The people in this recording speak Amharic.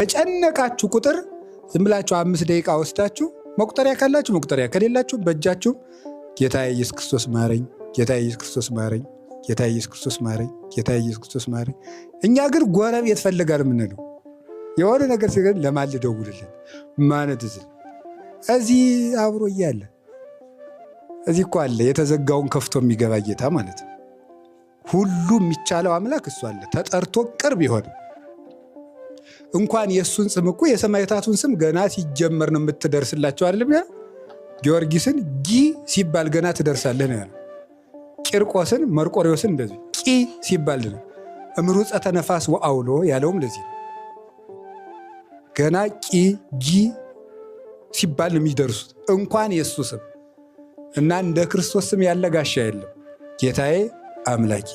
በጨነቃችሁ ቁጥር ዝም ብላችሁ 5 ደቂቃ ወስዳችሁ መቁጠሪያ ካላችሁ መቁጠሪያ ከሌላችሁ በእጃችሁ ጌታ ኢየሱስ ክርስቶስ ማረኝ፣ ጌታ ኢየሱስ ክርስቶስ ማረኝ፣ ጌታ ኢየሱስ ክርስቶስ ማረኝ፣ ጌታ ኢየሱስ ክርስቶስ ማረኝ። እኛ ግን ጎረቤት ፈልጋል የምንለው የሆነ ነገር ሲገኝ ለማን ልደውልልን ማለት እዚህ አብሮ እያለ እዚህ እኮ አለ የተዘጋውን ከፍቶ የሚገባ ጌታ ማለት ነው። ሁሉ የሚቻለው አምላክ እሱ አለ ተጠርቶ ቅርብ ይሆን። እንኳን የእሱን ስም እኮ የሰማዕታቱን ስም ገና ሲጀመር ነው የምትደርስላቸው አይደለም ያ ጊዮርጊስን ጊ ሲባል ገና ትደርሳለህ ነው ያለው። ቂርቆስን መርቆሬዎስን እንደዚህ ቂ ሲባል ነው እምሩፀተ ነፋስ ወአውሎ ያለውም ለዚህ ነው። ገና ቂ ጊ ሲባል ነው የሚደርሱት እንኳን የእሱ ስም እና እንደ ክርስቶስ ስም ያለ ጋሻ የለም። ጌታዬ አምላኬ